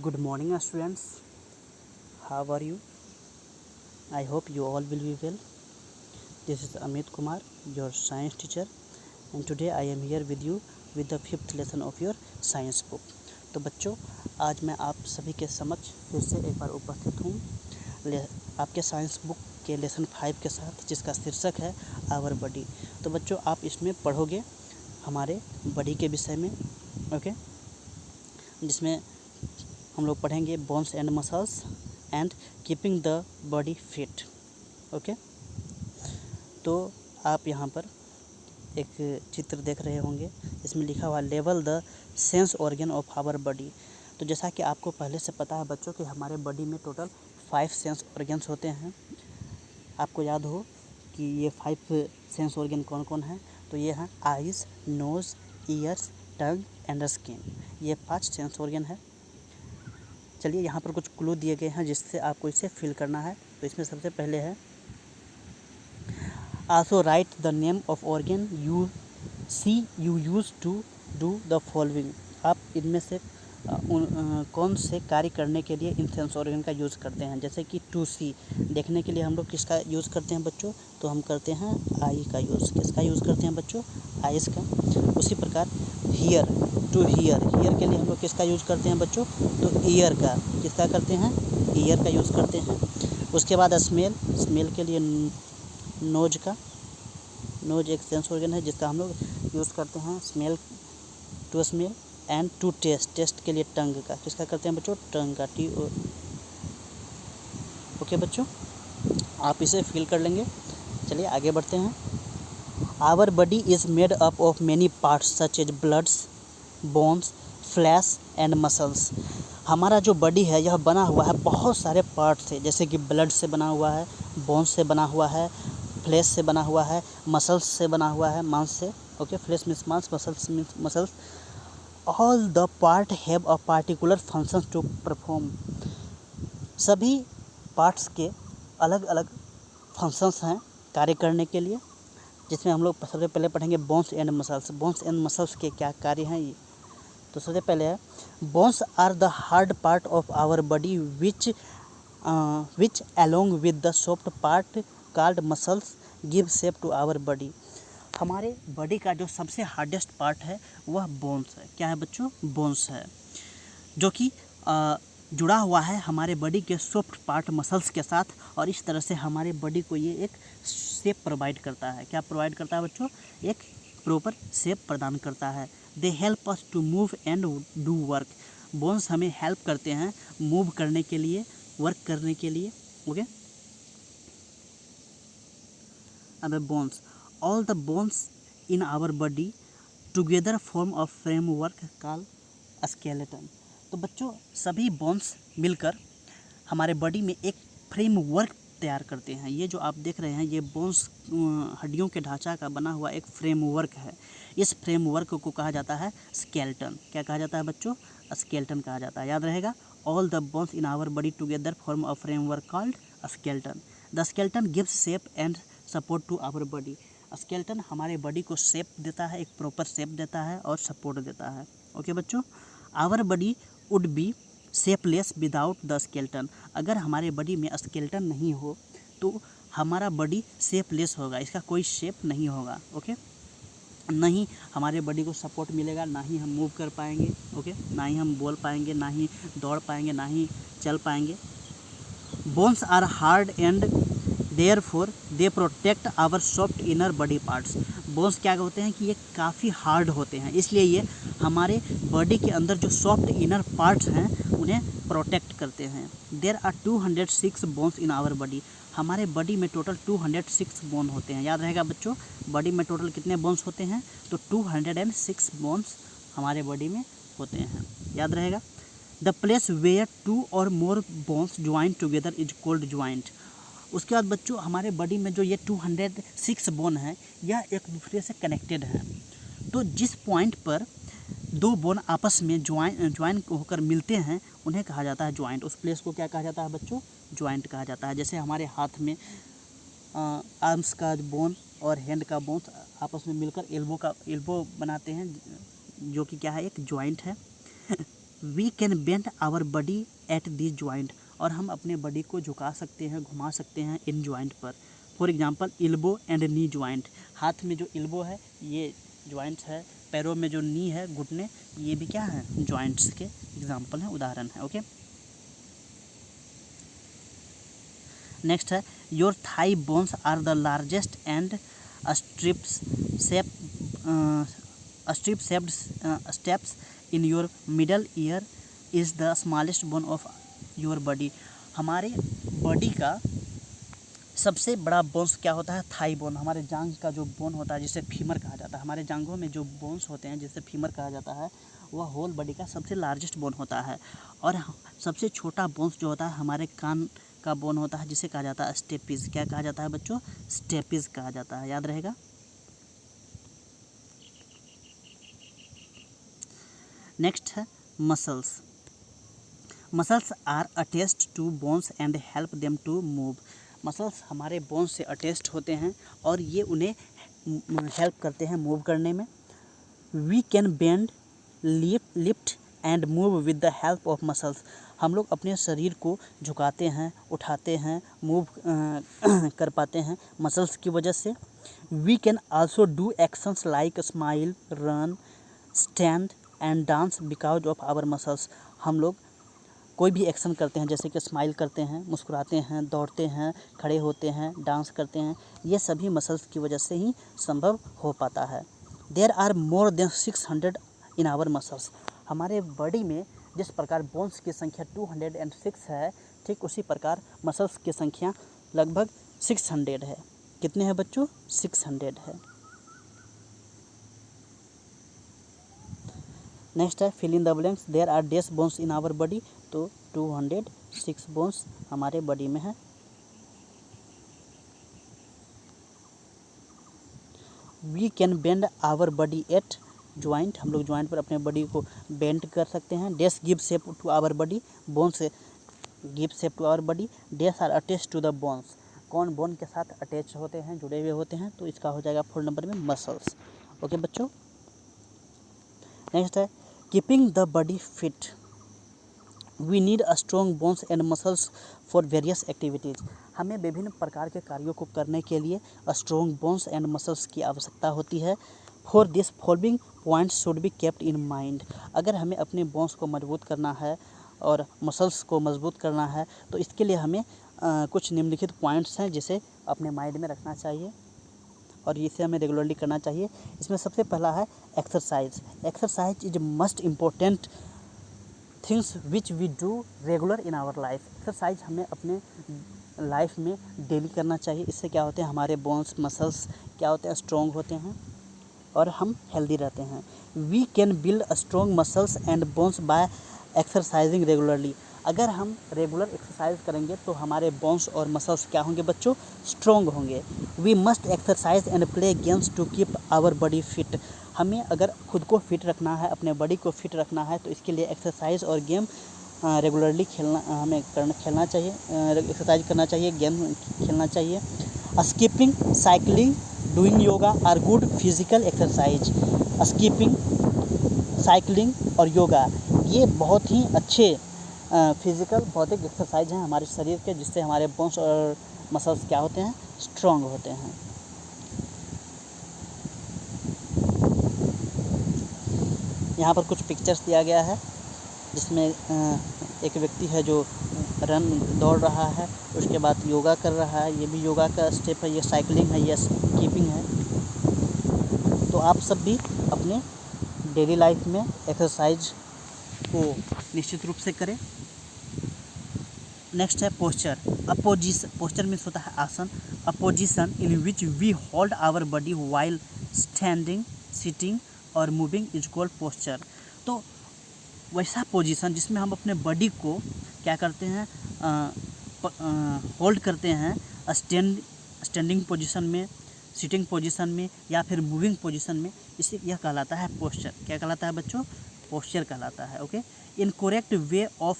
Good morning, students. How are you? I hope you all will be well. This is Amit Kumar, your science teacher, and today I am here with you with the 5th lesson of your science book. तो बच्चों, आज मैं आप सभी के समक्ष फिर से एक बार उपस्थित हूँ आपके साइंस बुक के लेसन 5 के साथ, जिसका शीर्षक है आवर बॉडी। तो बच्चों, आप इसमें पढ़ोगे हमारे बॉडी के विषय में, ओके, जिसमें हम लोग पढ़ेंगे bones and muscles and keeping the body fit. Okay, तो आप यहाँ पर एक चित्र देख रहे होंगे, इसमें लिखा हुआ level the sense organ of our body. तो जैसा कि आपको पहले से पता है बच्चों कि हमारे बॉडी में टोटल 5 सेंस ऑर्गन्स होते हैं। आपको याद हो कि ये 5 सेंस ऑर्गन कौन कौन हैं? तो ये हैं eyes, nose, ears, tongue and skin. ये 5 सेंस ऑर्गन है। चलिए, यहाँ पर कुछ क्लू दिए गए हैं जिससे आपको इसे फिल करना है। तो इसमें सबसे पहले है also write the name of organ you use to do the following. आप इनमें से कौन से कार्य करने के लिए इन सेंस ऑर्गन का यूज़ करते हैं? जैसे कि टू सी, देखने के लिए हम लोग किसका यूज़ करते हैं बच्चों? तो हम करते हैं आई का यूज़। किसका यूज़ करते हैं बच्चों? आइज़ का। उसी प्रकार हियर, टू हियर के लिए हम लोग किसका यूज़ करते हैं बच्चों? तो ईयर का। किसका करते हैं? ईयर का यूज़ करते हैं। उसके बाद स्मेल के लिए नोज का। नोज एक सेंस ऑर्गन है जिसका हम लोग यूज़ करते हैं smell, to smell. And to taste के लिए टंग का। किसका करते हैं बच्चों? टंग का, TO। ओके बच्चों, आप इसे फील कर लेंगे। चलिए आगे बढ़ते हैं। Our body is made up of many parts such as bloods, bones, flesh and muscles. हमारा जो बॉडी है यह बना हुआ है बहुत सारे पार्ट से, जैसे कि ब्लड से बना हुआ है, बोन्स से बना हुआ है, फ्लैश से बना हुआ है, मसल्स से बना हुआ है, मांस से। ओके, फ्लैश मीन्स मांस, muscles means muscles. All the part have a particular function to perform. सभी पार्ट्स के अलग अलग फंक्शंस हैं कार्य करने के लिए, जिसमें हम लोग सबसे पहले पढ़ेंगे bones and muscles. Bones and muscles के क्या कार्य हैं ये? तो सबसे पहले है bones are the hard part of our body which along with the soft part called muscles give shape to our body. हमारे बॉडी का जो सबसे हार्डेस्ट पार्ट है वह बोन्स है। क्या है बच्चों? बोन्स है, जो कि जुड़ा हुआ है हमारे बॉडी के सॉफ्ट पार्ट मसल्स के साथ, और इस तरह से हमारे बॉडी को ये एक शेप प्रोवाइड करता है। क्या प्रोवाइड करता है बच्चों? एक प्रॉपर शेप प्रदान करता है। They help us to move and do work. Bones हमें हेल्प करते हैं मूव करने के लिए, वर्क करने के लिए। ओके, अब bones, all the bones in our body together form a framework called skeleton. तो बच्चों, सभी बोन्स मिलकर हमारे बॉडी में एक फ्रेमवर्क तैयार करते हैं। ये जो आप देख रहे हैं ये बोन्स हड्डियों के ढांचा का बना हुआ एक फ्रेमवर्क है। इस फ्रेमवर्क को कहा जाता है स्केलेटन। क्या कहा जाता है बच्चों? स्केलेटन कहा जाता है। याद रहेगा, all the bones in our body together form a framework called skeleton. The skeleton gives shape and support to our body. Skeleton हमारे बॉडी को शेप देता है, एक प्रॉपर शेप देता है और सपोर्ट देता है। ओके बच्चों, our body would be shapeless without the skeleton. अगर हमारे बॉडी में स्केलेटन नहीं हो तो हमारा बॉडी शेपलेस होगा, इसका कोई शेप नहीं होगा। ओके, ना ही हमारे बॉडी को सपोर्ट मिलेगा, ना ही हम मूव कर पाएंगे। ओके, ना ही हम बोल पाएंगे, ना ही दौड़ पाएंगे, ना ही चल पाएंगे। Bones are hard and therefore they protect our soft inner body parts. Bones क्या होते हैं कि ये काफ़ी हार्ड होते हैं, इसलिए ये हमारे बॉडी के अंदर जो सॉफ्ट इनर पार्ट्स हैं उन्हें प्रोटेक्ट करते हैं। There are 206 bones in our body. हमारे बॉडी में टोटल 206 बोन होते हैं। याद रहेगा बच्चों, बॉडी में टोटल कितने बोन्स होते हैं? तो 206 बोन्स हमारे बॉडी में होते हैं। याद रहेगा। The place where 2 or more bones join together is called joint. उसके बाद बच्चों, हमारे बॉडी में जो ये 206 बोन है यह एक दूसरे से कनेक्टेड है। तो जिस पॉइंट पर दो बोन आपस में ज्वाइन होकर मिलते हैं उन्हें कहा जाता है ज्वाइंट। उस प्लेस को क्या कहा जाता है बच्चों? ज्वाइंट कहा जाता है। जैसे हमारे हाथ में आर्म्स का बोन और हैंड का बोन आपस में मिलकर एल्बो बनाते हैं, जो कि क्या है? एक ज्वाइंट है। We can bend our body at this joint, और हम अपने बॉडी को झुका सकते हैं, घुमा सकते हैं इन जॉइंट पर। For example elbow and knee joint, हाथ में जो इल्बो है ये जॉइंट्स है, पैरों में जो नी है घुटने, ये भी क्या है, जॉइंट्स के एग्जांपल हैं, उदाहरण है। ओके, नेक्स्ट है your thigh bones are the largest and strip shaped steps in your middle ear is the smallest bone of your body. हमारे बॉडी का सबसे बड़ा बोन्स क्या होता है, थाई बोन, हमारे जांघ का जो बोन होता है जिसे फीमर कहा जाता है। हमारे जांघों में जो बोन्स होते हैं जिसे फीमर कहा जाता है, वह होल बॉडी का सबसे लार्जेस्ट बोन होता है। और सबसे छोटा बोन्स जो होता है हमारे कान का बोन होता है जिसे कहा जाता है स्टेपिस। क्या कहा जाता है बच्चों, स्टेपिस कहा जाता है, याद रहेगा। नेक्स्ट है muscles. Muscles are attached to bones and help them to move. Muscles हमारे बोन्स से अटैच्ड होते हैं और ये उन्हें हेल्प करते हैं मूव करने में। We can bend, lift and move with the help of muscles. हम लोग अपने शरीर को झुकाते हैं, उठाते हैं, मूव कर पाते हैं मसल्स की वजह से। We can also do actions like smile, run, stand and dance because of our muscles. हम लोग कोई भी एक्शन करते हैं जैसे कि स्माइल करते हैं, मुस्कुराते हैं, दौड़ते हैं, खड़े होते हैं, डांस करते हैं, ये सभी मसल्स की वजह से ही संभव हो पाता है। There are more than 600 in our muscles. हमारे बॉडी में जिस प्रकार बोन्स की संख्या 206 है, ठीक उसी प्रकार मसल्स की संख्या लगभग 600 है। कितने हैं बच्चों, 600 है। नेक्स्ट है fill in the blanks. There are dash bones in our body, तो 206 बोन्स हमारे बॉडी में है। We can bend our body at joint. हम लोग ज्वाइंट पर अपने बॉडी को बेंड कर सकते हैं। Dash give shape to our body, bones give shape to our body. Dash are attach to the bones, कौन बोन के साथ अटैच होते हैं, जुड़े हुए होते हैं, तो इसका हो जाएगा 4 नंबर में मसल्स। ओके बच्चों, नेक्स्ट है keeping the body fit. We need a strong bones and muscles for various activities. हमें विभिन्न प्रकार के कार्यों को करने के लिए स्ट्रॉन्ग बोन्स एंड मसल्स की आवश्यकता होती है। For this following points should be kept in mind. अगर हमें अपने बोन्स को मजबूत करना है और मसल्स को मजबूत करना है तो इसके लिए हमें कुछ निम्नलिखित पॉइंट्स हैं जिसे अपने माइंड में रखना चाहिए और इसे हमें रेगुलरली करना चाहिए। इसमें सबसे पहला है exercise. Exercise is must important things which we do regular in our life. Exercise हमें अपने लाइफ में डेली करना चाहिए। इससे क्या होते हैं, हमारे बोन्स मसल्स क्या होते हैं, स्ट्रॉन्ग होते हैं और हम हेल्दी रहते हैं। We can build a strong muscles and bones by exercising regularly. अगर हम रेगुलर एक्सरसाइज करेंगे तो हमारे बोन्स और मसल्स क्या होंगे बच्चों, स्ट्रॉन्ग होंगे। We must exercise and play games to keep our body fit. हमें अगर खुद को फिट रखना है, अपने बॉडी को फिट रखना है, तो इसके लिए एक्सरसाइज और गेम रेगुलरली खेलना चाहिए, एक्सरसाइज करना चाहिए, गेम खेलना चाहिए। Skipping, cycling, doing yoga are good physical exercise. Skipping, cycling और योगा ये बहुत ही अच्छे फिजिकल भौतिक एक्सरसाइज हैं हमारे शरीर के, जिससे हमारे बोन्स और मसल्स क्या होते हैं, स्ट्रॉन्ग होते हैं। यहाँ पर कुछ पिक्चर्स दिया गया है जिसमें एक व्यक्ति है जो दौड़ रहा है, उसके बाद योगा कर रहा है, ये भी योगा का स्टेप है, ये साइकिलिंग है, ये स्किपिंग है। तो आप सब भी अपने डेली लाइफ में एक्सरसाइज को निश्चित रूप से करें। नेक्स्ट है पोस्चर। अपोजिशन, पोस्चर मीन्स होता है आसन। A position in which we hold our body while standing, sitting और मूविंग इज कॉल्ड पोस्चर। तो वैसा पोजीशन जिसमें हम अपने बॉडी को क्या करते हैं, होल्ड करते हैं, स्टैंडिंग पोजीशन में, सिटिंग पोजीशन में या फिर मूविंग पोजीशन में, इसे यह कहलाता है पोस्चर। क्या कहलाता है बच्चों, पोस्चर कहलाता है। Okay, incorrect way of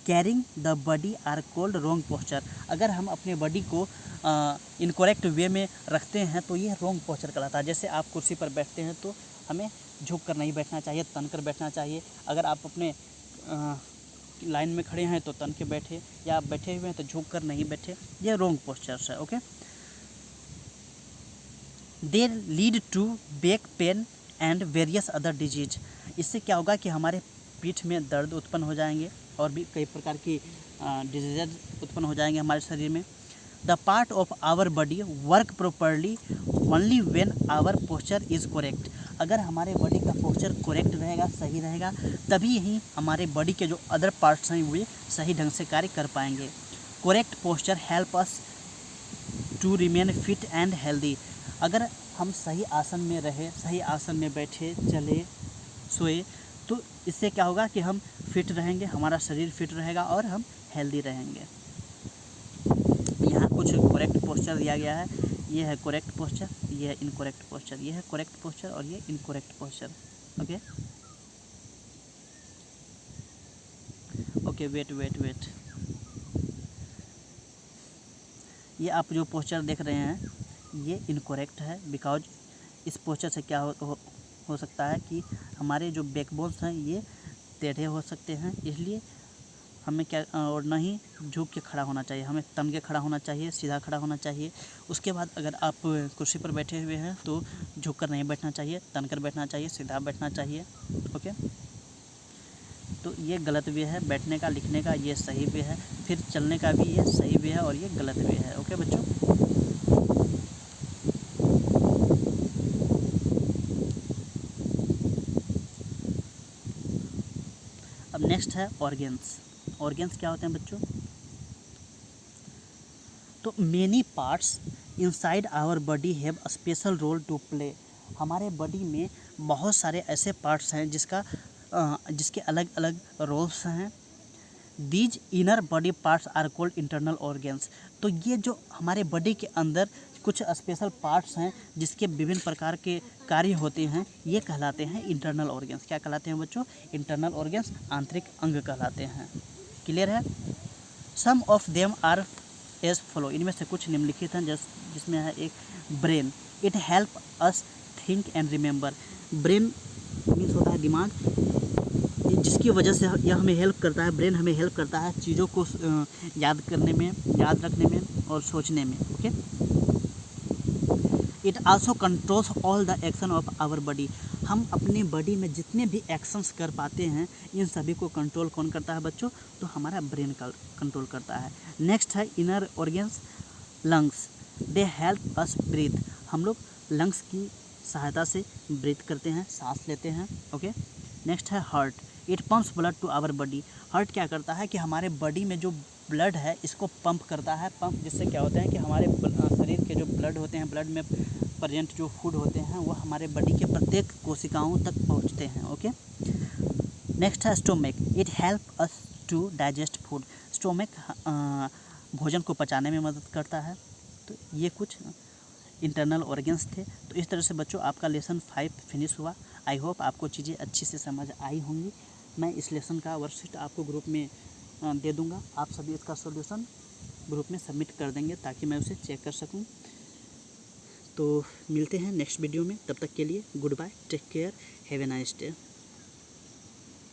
carrying the body are called wrong posture. अगर हम अपने बॉडी को इनकरेक्ट वे में रखते हैं तो ये रॉन्ग पोस्चर कहलाता है। जैसे आप कुर्सी पर बैठते हैं तो हमें झुक कर नहीं बैठना चाहिए, तन कर बैठना चाहिए। अगर आप अपने लाइन में खड़े हैं तो तन के बैठे, या आप बैठे हुए हैं तो झुक कर नहीं बैठे, ये रॉन्ग पोस्चर्स है। Okay, they lead to back pain and various other disease. इससे क्या होगा कि हमारे पीठ में दर्द उत्पन्न हो जाएंगे और भी कई प्रकार की डिजीज उत्पन्न हो जाएंगे हमारे शरीर में। The part of our body work properly only when our posture is correct. अगर हमारे बॉडी का पोस्चर करेक्ट रहेगा, सही रहेगा, तभी ही हमारे बॉडी के जो अदर पार्ट्स हैं वे सही ढंग से कार्य कर पाएंगे। Correct posture help us to remain fit and healthy. अगर हम सही आसन में रहे, सही आसन में बैठे, चले, सोए, तो इससे क्या होगा कि हम फिट रहेंगे, हमारा शरीर फिट रहेगा और हम हेल्दी रहेंगे। यहाँ कुछ करेक्ट पोस्चर दिया गया है, ये है करेक्ट पोस्चर, ये है इनकरेक्ट पोस्चर, ये है करेक्ट पोस्चर और ये incorrect posture. Okay okay, wait, ये आप जो पोस्चर देख रहे हैं ये इनकरेक्ट है, बिकॉज इस पोस्चर से क्या हो सकता है कि हमारे जो बैकबोन्स हैं ये टेढ़े हो सकते हैं, इसलिए हमें क्या और ना ही झुक के खड़ा होना चाहिए, हमें तन के खड़ा होना चाहिए, सीधा खड़ा होना चाहिए। उसके बाद अगर आप कुर्सी पर बैठे हुए हैं तो झुक कर नहीं बैठना चाहिए, तन कर बैठना चाहिए, सीधा बैठना चाहिए। ओके, तो ये गलत वे है बैठने का, लिखने का ये सही वे है, फिर चलने का भी ये सही वे है और ये गलत वे है। ओके बच्चों, अब नेक्स्ट है ऑर्गेन्स। ऑर्गेन्स क्या होते हैं बच्चों? तो many parts inside our body have a special role to play. हमारे बॉडी में बहुत सारे ऐसे पार्ट्स हैं जिसके अलग अलग रोल्स हैं। These inner body parts are called internal organs. तो ये जो हमारे बॉडी के अंदर कुछ स्पेशल पार्ट्स हैं जिसके विभिन्न प्रकार के कार्य होते हैं, ये कहलाते हैं इंटरनल ऑर्गेन्स। क्या कहलाते हैं बच्चों? इंटरनल ऑर्गेन्स, आंतरिक अंग कहलाते हैं। क्लियर है? Some of them are as follow. इनमें से कुछ निम्नलिखित हैं, जिसमें है एक brain. It help us think and remember. Brain means होता है दिमाग, जिसकी वजह से यह हमें हेल्प करता है, ब्रेन हमें हेल्प करता है चीज़ों को याद करने में, याद रखने में और सोचने में। Okay, it also controls all the action of our body. हम अपने बॉडी में जितने भी एक्शंस कर पाते हैं, इन सभी को कंट्रोल कौन करता है बच्चों? तो हमारा ब्रेन कंट्रोल करता है। नेक्स्ट है inner organs, lungs. They help us breathe. हम लोग लंग्स की सहायता से ब्रीथ करते हैं, सांस लेते हैं। ओके, नेक्स्ट है heart. It pumps blood to our body. Heart क्या करता है कि हमारे बॉडी में जो ब्लड है इसको पंप करता है। पंप जिससे क्या होता है कि हमारे शरीर के जो ब्लड होते हैं, ब्लड में प्रेजेंट जो फूड होते हैं वो हमारे बॉडी के प्रत्येक कोशिकाओं तक पहुंचते हैं। ओके, नेक्स्ट है stomach. It help us to digest food. Stomach भोजन को पचाने में मदद करता है। तो ये कुछ इंटरनल ऑर्गन्स थे। तो इस तरह से बच्चों आपका लेसन 5 फिनिश हुआ। आई होप आपको चीज़ें अच्छी से समझ आई होंगी। मैं इस लेसन का वर्कशीट आपको ग्रुप में दे दूंगा। आप सभी इसका सॉल्यूशन ग्रुप में सबमिट कर देंगे ताकि मैं उसे चेक कर सकूं। तो मिलते हैं नेक्स्ट वीडियो में, तब तक के लिए good bye, take care, have a nice day.